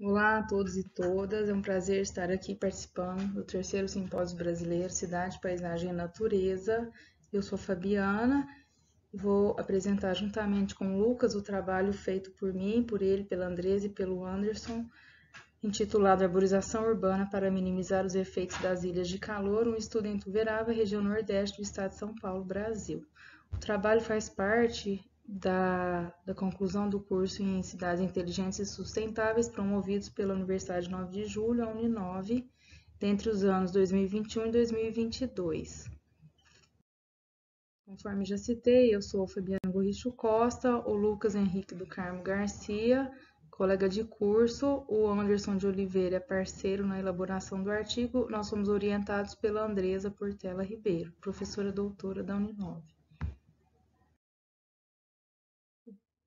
Olá a todos e todas, é um prazer estar aqui participando do terceiro Simpósio Brasileiro Cidade, Paisagem e Natureza. Eu sou Fabiana e vou apresentar juntamente com o Lucas o trabalho feito por mim, por ele, pela Andresa e pelo Anderson, intitulado Arborização Urbana para Minimizar os Efeitos das Ilhas de Calor, um estudo em Ituverava, região nordeste do estado de São Paulo, Brasil. O trabalho faz parte da conclusão do curso em Cidades Inteligentes e Sustentáveis, promovidos pela Universidade 9 de Julho, a Uninove, entre os anos 2021 e 2022. Conforme já citei, eu sou Fabiana Gorricho Costa, o Lucas Henrique do Carmo Garcia, colega de curso, o Anderson de Oliveira é parceiro na elaboração do artigo. Nós somos orientados pela Andresa Portela Ribeiro, professora doutora da Uninove.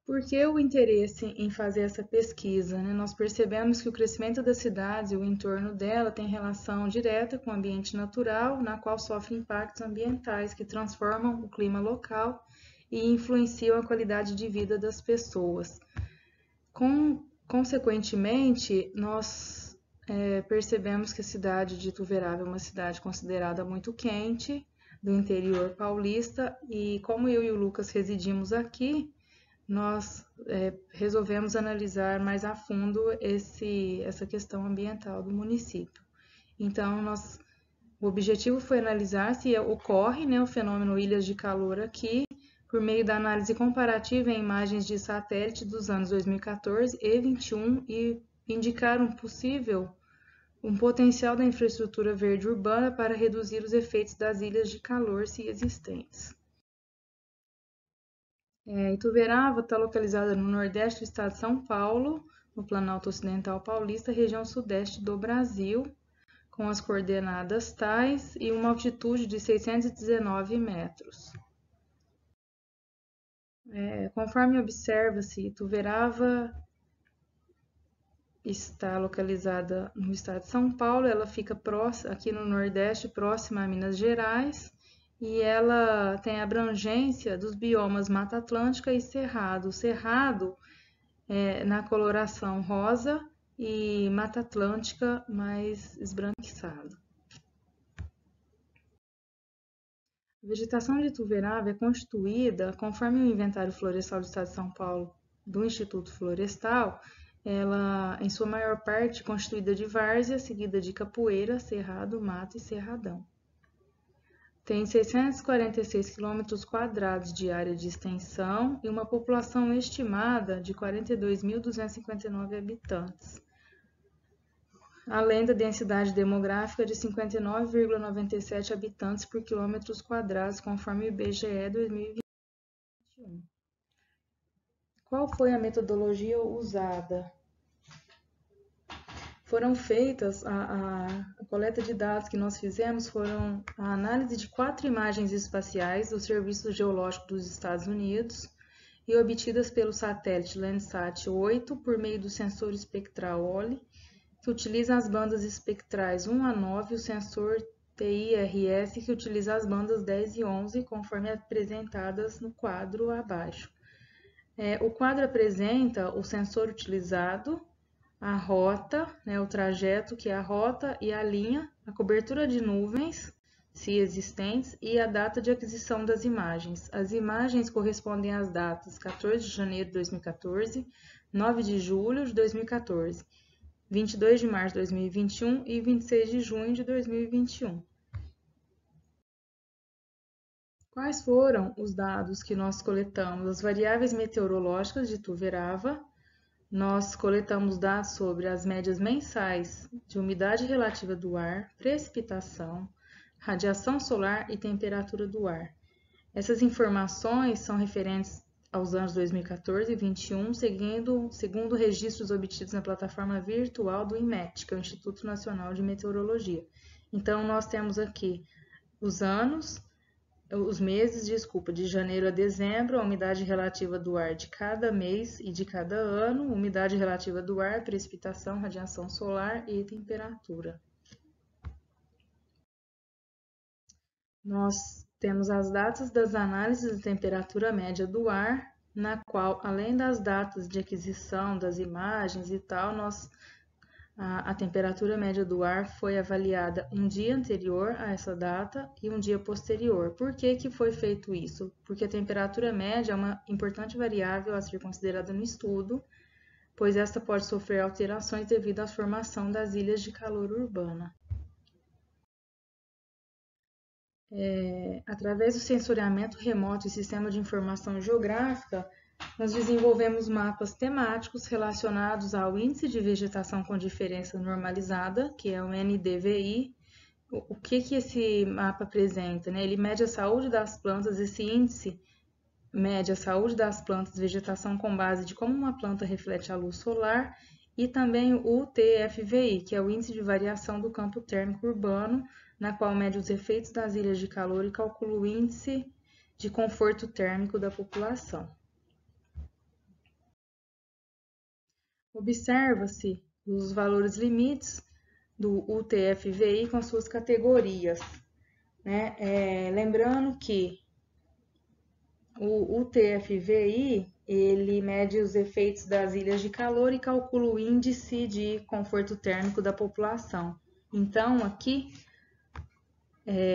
Por que o interesse em fazer essa pesquisa? Nós percebemos que o crescimento das cidades e o entorno dela tem relação direta com o ambiente natural, na qual sofre impactos ambientais que transformam o clima local e influenciam a qualidade de vida das pessoas. Consequentemente, nós percebemos que a cidade de Ituverava é uma cidade considerada muito quente, do interior paulista, e como eu e o Lucas residimos aqui, nós resolvemos analisar mais a fundo essa questão ambiental do município. Então, o objetivo foi analisar se ocorre o fenômeno Ilhas de Calor aqui, por meio da análise comparativa em imagens de satélite dos anos 2014 e 2021 e indicar um potencial da infraestrutura verde urbana para reduzir os efeitos das ilhas de calor, se existentes. Ituverava está localizada no nordeste do estado de São Paulo, no Planalto Ocidental Paulista, região sudeste do Brasil, com as coordenadas tais e uma altitude de 619 metros. Conforme observa-se, Ituverava está localizada no estado de São Paulo, ela fica aqui no nordeste, próxima a Minas Gerais, e ela tem abrangência dos biomas Mata Atlântica e Cerrado. O Cerrado na coloração rosa e Mata Atlântica mais esbranquiçado. A vegetação de Ituverava é constituída, conforme o Inventário Florestal do Estado de São Paulo, do Instituto Florestal, ela, em sua maior parte, constituída de várzea, seguida de capoeira, cerrado, mato e cerradão. Tem 646 km² de área de extensão e uma população estimada de 42.259 habitantes, além da densidade demográfica de 59,97 habitantes por km², conforme o IBGE 2021. Qual foi a metodologia usada? Foram feitas, a coleta de dados que nós fizemos foram a análise de 4 imagens espaciais do Serviço Geológico dos Estados Unidos e obtidas pelo satélite Landsat 8 por meio do sensor espectral OLE, que utiliza as bandas espectrais 1 a 9 e o sensor TIRS, que utiliza as bandas 10 e 11, conforme apresentadas no quadro abaixo. O quadro apresenta o sensor utilizado, a rota, o trajeto, que é a rota, e a linha, a cobertura de nuvens, se existentes, e a data de aquisição das imagens. As imagens correspondem às datas 14 de janeiro de 2014, 9 de julho de 2014, 22 de março de 2021 e 26 de junho de 2021. Quais foram os dados que nós coletamos? As variáveis meteorológicas de Ituverava. Nós coletamos dados sobre as médias mensais de umidade relativa do ar, precipitação, radiação solar e temperatura do ar. Essas informações são referentes aos anos 2014 e 2021, segundo registros obtidos na plataforma virtual do INMET, que é o Instituto Nacional de Meteorologia. Então, nós temos aqui os meses, de janeiro a dezembro, a umidade relativa do ar de cada mês e de cada ano, umidade relativa do ar, precipitação, radiação solar e temperatura. Nós temos as datas das análises de temperatura média do ar, na qual, além das datas de aquisição das imagens e tal, nós A temperatura média do ar foi avaliada um dia anterior a essa data e um dia posterior. Por que que foi feito isso? Porque a temperatura média é uma importante variável a ser considerada no estudo, pois esta pode sofrer alterações devido à formação das ilhas de calor urbana. Através do sensoriamento remoto e sistema de informação geográfica, nós desenvolvemos mapas temáticos relacionados ao Índice de Vegetação com Diferença Normalizada, que é o NDVI. O que esse mapa apresenta? Ele mede a saúde das plantas, esse índice mede a saúde das plantas, vegetação com base de como uma planta reflete a luz solar, e também o TFVI, que é o Índice de Variação do Campo Térmico Urbano, na qual mede os efeitos das ilhas de calor e calcula o índice de conforto térmico da população. Observa-se os valores limites do UTFVI com suas categorias, né? Lembrando que o UTFVI ele mede os efeitos das ilhas de calor e calcula o índice de conforto térmico da população. Então, aqui,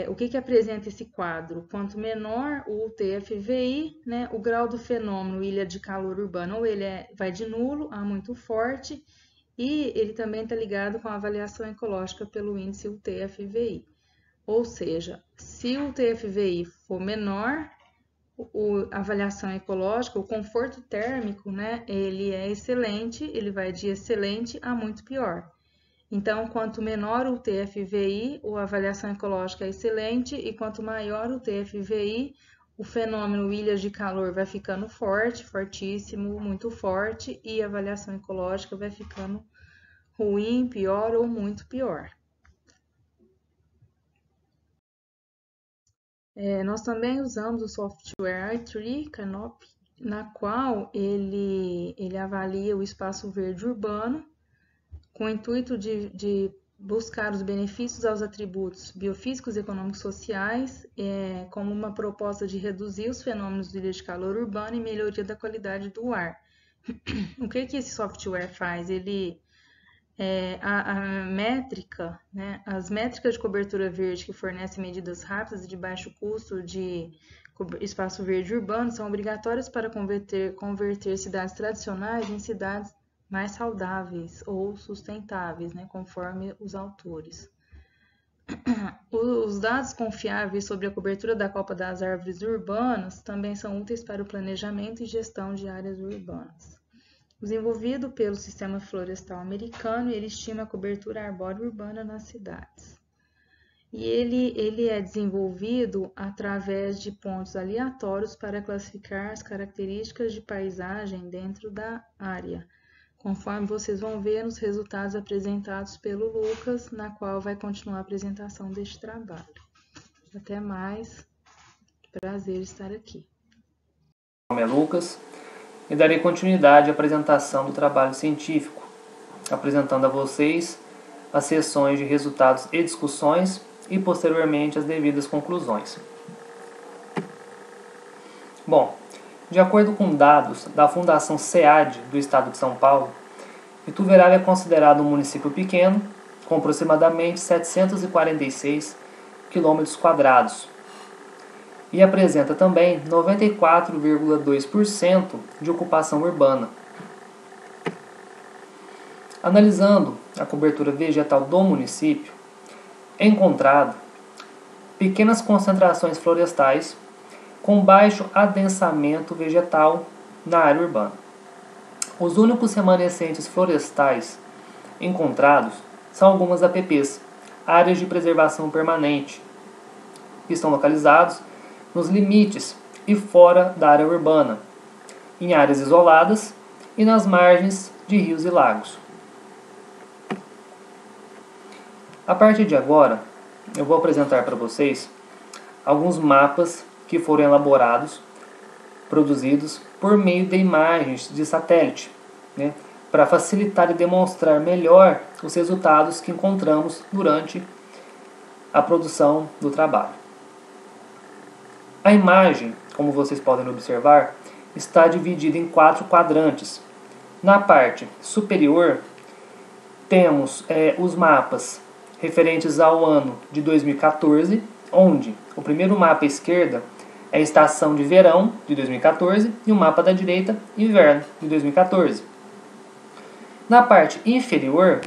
o que apresenta esse quadro? Quanto menor o UTFVI, né, o grau do fenômeno ilha de calor urbana, ou ele vai de nulo a muito forte, e ele também está ligado com a avaliação ecológica pelo índice UTFVI. Ou seja, se o UTFVI for menor, a avaliação ecológica, o conforto térmico, né, ele é excelente, ele vai de excelente a muito pior. Então, quanto menor o TFVI, a avaliação ecológica é excelente, e quanto maior o TFVI, o fenômeno ilhas de calor vai ficando forte, fortíssimo, muito forte, e a avaliação ecológica vai ficando ruim, pior ou muito pior. Nós também usamos o software iTree Canopy, na qual ele avalia o espaço verde urbano, com o intuito de buscar os benefícios aos atributos biofísicos, econômicos e sociais, como uma proposta de reduzir os fenômenos de ilha de calor urbano e melhoria da qualidade do ar. O que esse software faz? A métrica, né, as métricas de cobertura verde que fornecem medidas rápidas e de baixo custo de espaço verde urbano são obrigatórias para converter cidades tradicionais em cidades mais saudáveis ou sustentáveis, né, conforme os autores. Os dados confiáveis sobre a cobertura da copa das árvores urbanas também são úteis para o planejamento e gestão de áreas urbanas. Desenvolvido pelo Sistema Florestal Americano, ele estima a cobertura arbórea urbana nas cidades. E ele é desenvolvido através de pontos aleatórios para classificar as características de paisagem dentro da área, conforme vocês vão ver nos resultados apresentados pelo Lucas, na qual vai continuar a apresentação deste trabalho. Até mais, prazer estar aqui. Meu nome é Lucas e darei continuidade à apresentação do trabalho científico, apresentando a vocês as sessões de resultados e discussões e posteriormente as devidas conclusões. Bom, de acordo com dados da Fundação SEAD do Estado de São Paulo, Ituverava é considerado um município pequeno, com aproximadamente 746 km², e apresenta também 94,2% de ocupação urbana. Analisando a cobertura vegetal do município, é encontrado pequenas concentrações florestais com baixo adensamento vegetal na área urbana. Os únicos remanescentes florestais encontrados são algumas APPs, áreas de preservação permanente, que estão localizados nos limites e fora da área urbana, em áreas isoladas e nas margens de rios e lagos. A partir de agora, eu vou apresentar para vocês alguns mapas que foram elaborados, produzidos por meio de imagens de satélite, né, para facilitar e demonstrar melhor os resultados que encontramos durante a produção do trabalho. A imagem, como vocês podem observar, está dividida em 4 quadrantes. Na parte superior, temos os mapas referentes ao ano de 2014, onde o primeiro mapa à esquerda é a estação de verão de 2014 e o mapa da direita, inverno de 2014. Na parte inferior,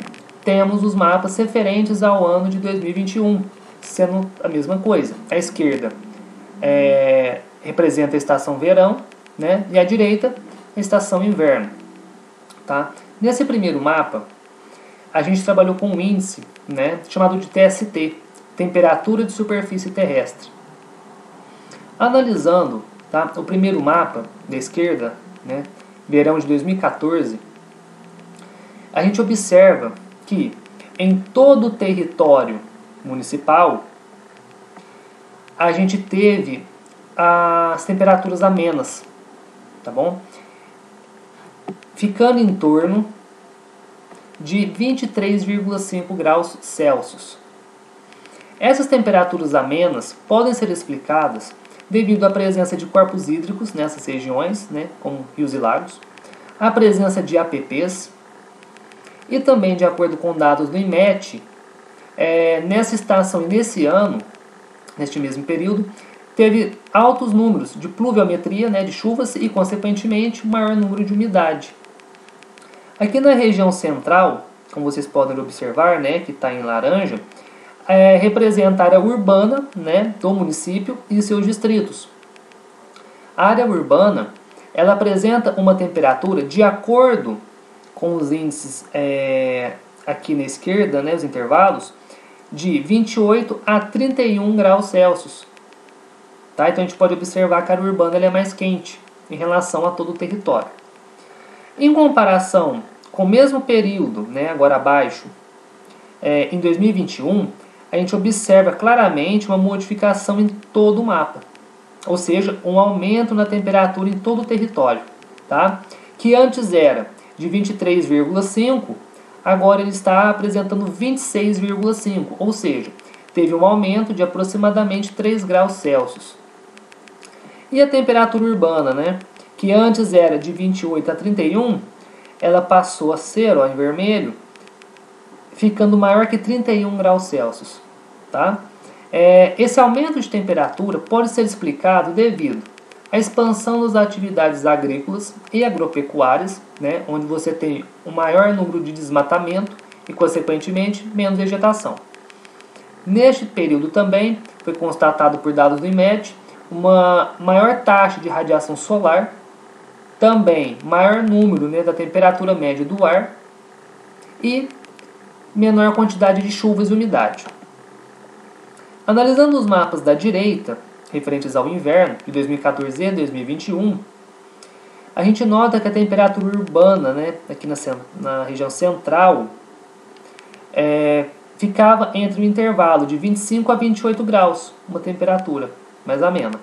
temos os mapas referentes ao ano de 2021, sendo a mesma coisa. A esquerda representa a estação verão, né? E a direita a estação inverno. Tá? Nesse primeiro mapa, a gente trabalhou com um índice, né, chamado de TST, Temperatura de Superfície Terrestre. Analisando, tá, o primeiro mapa da esquerda, né, verão de 2014, a gente observa que em todo o território municipal a gente teve as temperaturas amenas, tá bom? Ficando em torno de 23,5 graus Celsius. Essas temperaturas amenas podem ser explicadas devido à presença de corpos hídricos nessas regiões, né, como rios e lagos, a presença de APPs e também, de acordo com dados do IMET, nessa estação e nesse ano, neste mesmo período, teve altos números de pluviometria, né, de chuvas e, consequentemente, maior número de umidade. Aqui na região central, como vocês podem observar, né, que está em laranja, representa a área urbana, né, do município e seus distritos. A área urbana ela apresenta uma temperatura de acordo com os índices aqui na esquerda, né, os intervalos, de 28 a 31 graus Celsius. Tá? Então a gente pode observar que a área urbana ela é mais quente em relação a todo o território. Em comparação com o mesmo período, né, agora abaixo, em 2021, a gente observa claramente uma modificação em todo o mapa. Ou seja, um aumento na temperatura em todo o território. Tá? Que antes era de 23,5, agora ele está apresentando 26,5. Ou seja, teve um aumento de aproximadamente 3 graus Celsius. E a temperatura urbana, né, que antes era de 28 a 31, ela passou a ser, ó, em vermelho, ficando maior que 31 graus Celsius. Tá? Esse aumento de temperatura pode ser explicado devido à expansão das atividades agrícolas e agropecuárias, né, onde você tem um maior número de desmatamento e, consequentemente, menos vegetação. Neste período também foi constatado por dados do IMET uma maior taxa de radiação solar, também maior número, né, da temperatura média do ar e menor quantidade de chuvas e umidade. Analisando os mapas da direita, referentes ao inverno, de 2014 e 2021, a gente nota que a temperatura urbana, né, aqui na região central, ficava entre o intervalo de 25 a 28 graus, uma temperatura mais amena.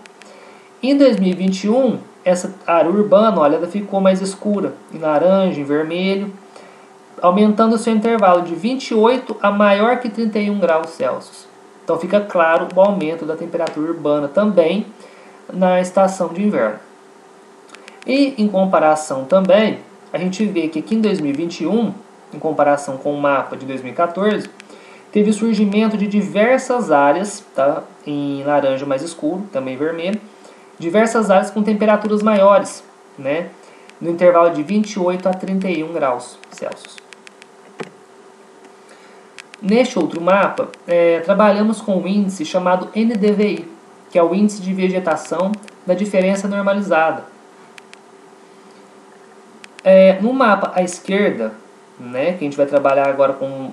Em 2021, essa área urbana, olha, ela ficou mais escura, em laranja, em vermelho, aumentando o seu intervalo de 28 a maior que 31 graus Celsius. Então fica claro o aumento da temperatura urbana também na estação de inverno. E em comparação também, a gente vê que aqui em 2021, em comparação com o mapa de 2014, teve o surgimento de diversas áreas, tá, em laranja mais escuro, também vermelho, diversas áreas com temperaturas maiores, né, no intervalo de 28 a 31 graus Celsius. Neste outro mapa, trabalhamos com um índice chamado NDVI, que é o Índice de Vegetação da Diferença Normalizada. No mapa à esquerda, né, que a gente vai trabalhar agora com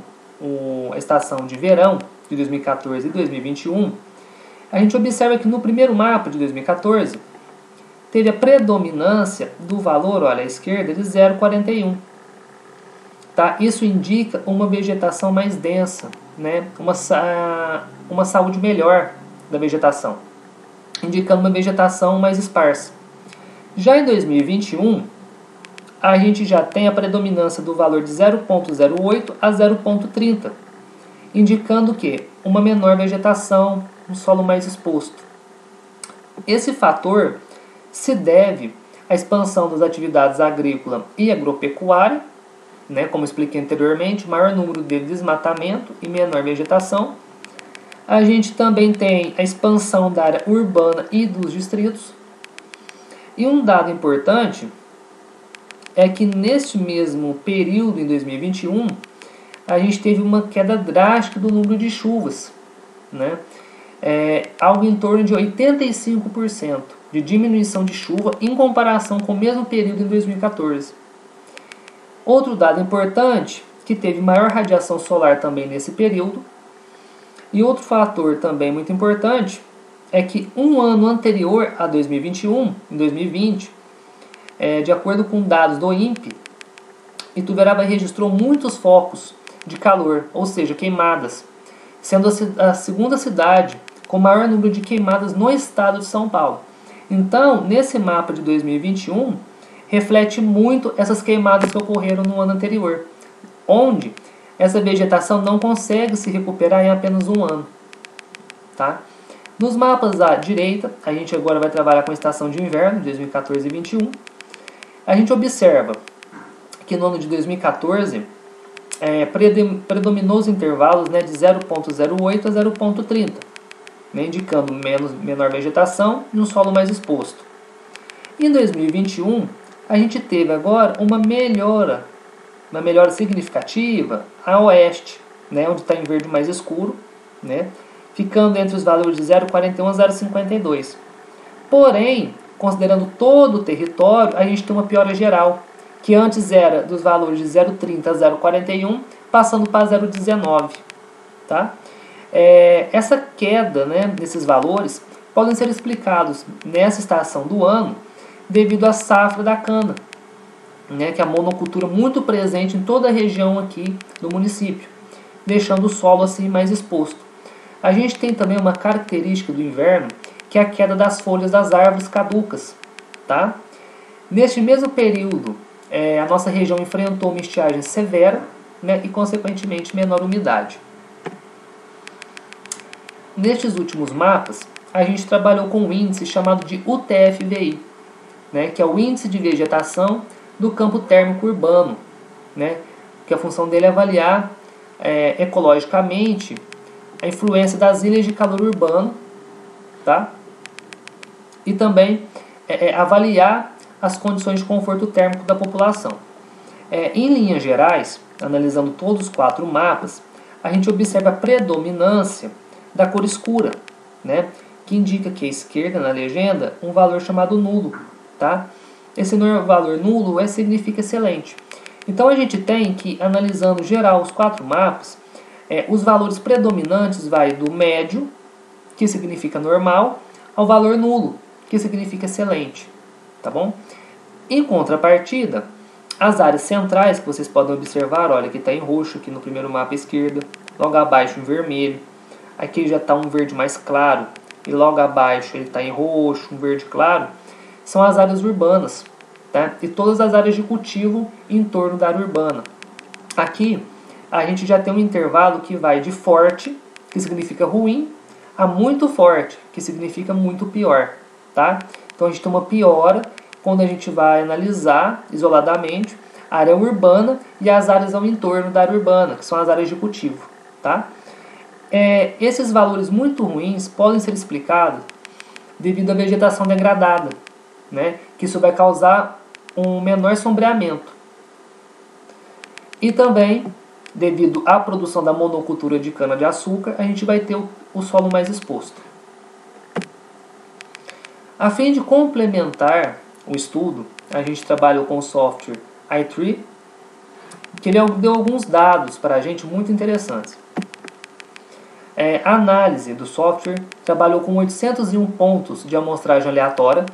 a estação de verão de 2014 e 2021, a gente observa que no primeiro mapa de 2014 teve a predominância do valor, olha, à esquerda, de 0,41. Tá? Isso indica uma vegetação mais densa, né? uma saúde melhor da vegetação, indicando uma vegetação mais esparsa. Já em 2021, a gente já tem a predominância do valor de 0,08 a 0,30, indicando que uma menor vegetação, um solo mais exposto. Esse fator se deve à expansão das atividades agrícola e agropecuária, né, como expliquei anteriormente, maior número de desmatamento e menor vegetação. A gente também tem a expansão da área urbana e dos distritos. E um dado importante é que neste mesmo período, em 2021, a gente teve uma queda drástica do número de chuvas, né? Algo em torno de 85% de diminuição de chuva em comparação com o mesmo período em 2014. Outro dado importante, que teve maior radiação solar também nesse período. E outro fator também muito importante é que um ano anterior a 2021, em 2020, de acordo com dados do INPE, Ituverava registrou muitos focos de calor, ou seja, queimadas, sendo a segunda cidade com maior número de queimadas no estado de São Paulo. Então, nesse mapa de 2021, reflete muito essas queimadas que ocorreram no ano anterior, onde essa vegetação não consegue se recuperar em apenas um ano. Tá? Nos mapas à direita, a gente agora vai trabalhar com a estação de inverno, 2014 e 2021. A gente observa que no ano de 2014 predominou os intervalos, né, de 0,08 a 0,30, né, indicando menor vegetação e um solo mais exposto. Em 2021, a gente teve agora uma melhora significativa a oeste, né, onde está em verde mais escuro, né, ficando entre os valores de 0,41 a 0,52. Porém, considerando todo o território, a gente tem uma piora geral, que antes era dos valores de 0,30 a 0,41, passando para 0,19. Tá? Essa queda, né, nesses valores podem ser explicados nessa estação do ano devido à safra da cana, né, que é a monocultura muito presente em toda a região aqui do município, deixando o solo assim mais exposto. A gente tem também uma característica do inverno, que é a queda das folhas das árvores caducas. Tá? Neste mesmo período, a nossa região enfrentou uma estiagem severa, né, e, consequentemente, menor umidade. Nestes últimos mapas, a gente trabalhou com um índice chamado de UTFVI, né, que é o Índice de Vegetação do Campo Térmico Urbano, né, que a função dele é avaliar ecologicamente a influência das ilhas de calor urbano, tá? E também avaliar as condições de conforto térmico da população. Em linhas gerais, analisando todos os 4 mapas, a gente observa a predominância da cor escura, né, que indica que à esquerda, na legenda, um valor chamado nulo. Tá? Esse valor nulo significa excelente. Então a gente tem que, analisando geral os 4 mapas, os valores predominantes vai do médio, que significa normal, ao valor nulo, que significa excelente. Tá bom? Em contrapartida, as áreas centrais, que vocês podem observar, olha, aqui está em roxo, aqui no primeiro mapa à esquerda, logo abaixo em vermelho, aqui já está um verde mais claro, e logo abaixo ele está em roxo, um verde claro, são as áreas urbanas, tá? E todas as áreas de cultivo em torno da área urbana. Aqui a gente já tem um intervalo que vai de forte, que significa ruim, a muito forte, que significa muito pior. Tá? Então a gente tem uma piora quando a gente vai analisar isoladamente a área urbana e as áreas ao entorno da área urbana, que são as áreas de cultivo. Tá? Esses valores muito ruins podem ser explicados devido à vegetação degradada, né? Que isso vai causar um menor sombreamento. E também, devido à produção da monocultura de cana-de-açúcar, a gente vai ter o solo mais exposto. A fim de complementar o estudo, a gente trabalhou com o software iTree, que ele deu alguns dados para a gente muito interessantes. A análise do software trabalhou com 801 pontos de amostragem aleatória,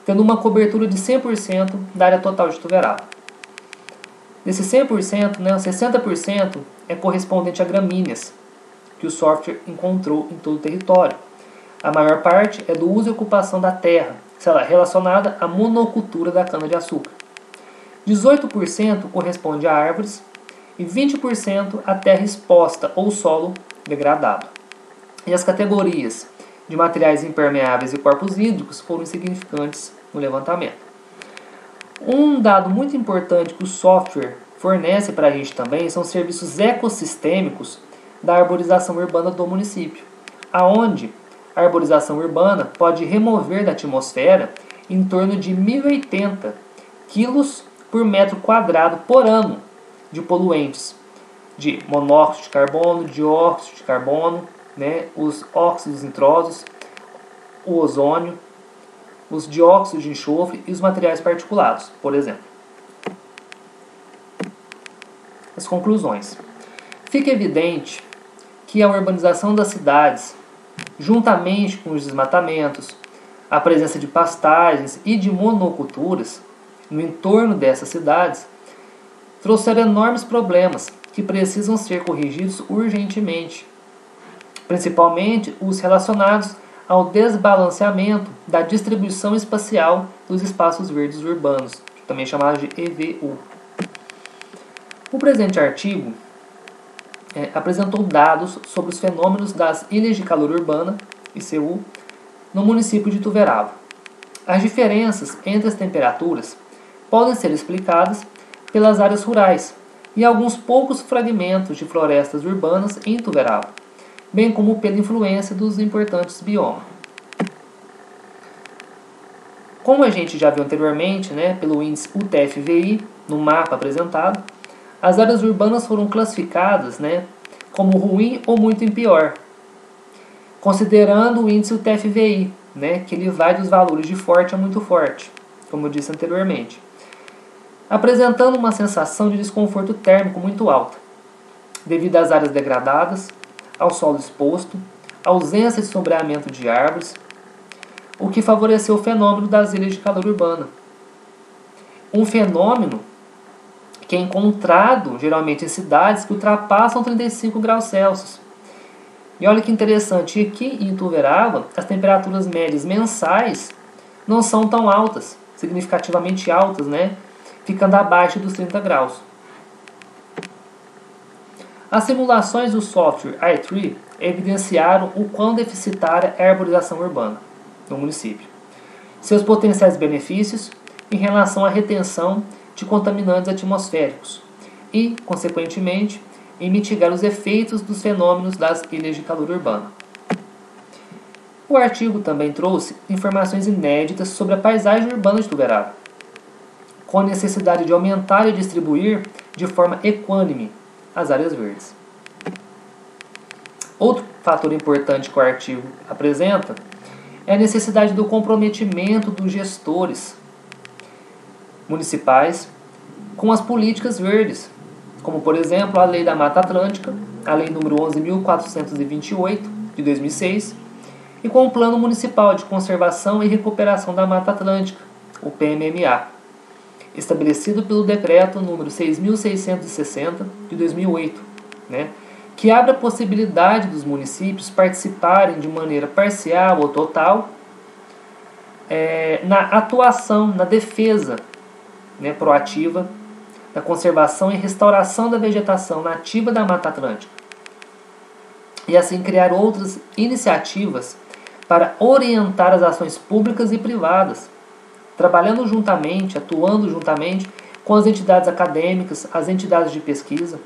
tendo uma cobertura de 100% da área total de Ituverava. Desse 100%, né, 60% é correspondente a gramíneas, que o software encontrou em todo o território. A maior parte é do uso e ocupação da terra, relacionada à monocultura da cana-de-açúcar. 18% corresponde a árvores e 20% a terra exposta ou solo degradado. E as categorias de materiais impermeáveis e corpos hídricos foram insignificantes no levantamento. Um dado muito importante que o software fornece para a gente também são serviços ecossistêmicos da arborização urbana do município, aonde a arborização urbana pode remover da atmosfera em torno de 1.080 quilos por metro quadrado por ano de poluentes, de monóxido de carbono, dióxido de carbono, né, os óxidos nitrosos, o ozônio, os dióxidos de enxofre e os materiais particulados, por exemplo. As conclusões. Fica evidente que a urbanização das cidades, juntamente com os desmatamentos, a presença de pastagens e de monoculturas no entorno dessas cidades, trouxeram enormes problemas que precisam ser corrigidos urgentemente, principalmente os relacionados ao desbalanceamento da distribuição espacial dos espaços verdes urbanos, também chamados de EVU. O presente artigo apresentou dados sobre os fenômenos das ilhas de calor urbana, ICU, no município de Ituverava. As diferenças entre as temperaturas podem ser explicadas pelas áreas rurais e alguns poucos fragmentos de florestas urbanas em Ituverava, bem como pela influência dos importantes biomas. Como a gente já viu anteriormente, pelo índice UTF-VI, no mapa apresentado, as áreas urbanas foram classificadas como ruim ou muito em pior, considerando o índice UTF-VI, que ele vai dos valores de forte a muito forte, como eu disse anteriormente, apresentando uma sensação de desconforto térmico muito alta, devido às áreas degradadas, ao solo exposto, ausência de sombreamento de árvores, o que favoreceu o fenômeno das ilhas de calor urbana. Um fenômeno que é encontrado geralmente em cidades que ultrapassam 35 graus Celsius. E olha que interessante, aqui em Ituverava, as temperaturas médias mensais não são tão altas, significativamente altas, ficando abaixo dos 30 graus. As simulações do software i3 evidenciaram o quão deficitária é a arborização urbana no município, seus potenciais benefícios em relação à retenção de contaminantes atmosféricos e, consequentemente, em mitigar os efeitos dos fenômenos das ilhas de calor urbana. O artigo também trouxe informações inéditas sobre a paisagem urbana de Ituverava, com a necessidade de aumentar e distribuir de forma equânime as áreas verdes. Outro fator importante que o artigo apresenta é a necessidade do comprometimento dos gestores municipais com as políticas verdes, como, por exemplo, a Lei da Mata Atlântica, a Lei nº 11.428, de 2006, e com o Plano Municipal de Conservação e Recuperação da Mata Atlântica, o PMMA, estabelecido pelo Decreto nº 6.660, de 2008, que abre a possibilidade dos municípios participarem de maneira parcial ou total na atuação, na defesa proativa da conservação e restauração da vegetação nativa da Mata Atlântica, e assim criar outras iniciativas para orientar as ações públicas e privadas, trabalhando juntamente, atuando juntamente com as entidades acadêmicas, as entidades de pesquisa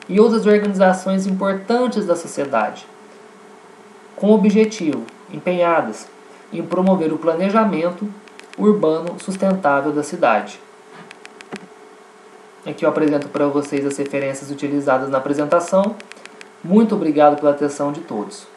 e outras organizações importantes da sociedade, com o objetivo empenhadas em promover o planejamento urbano sustentável da cidade. Aqui eu apresento para vocês as referências utilizadas na apresentação. Muito obrigado pela atenção de todos.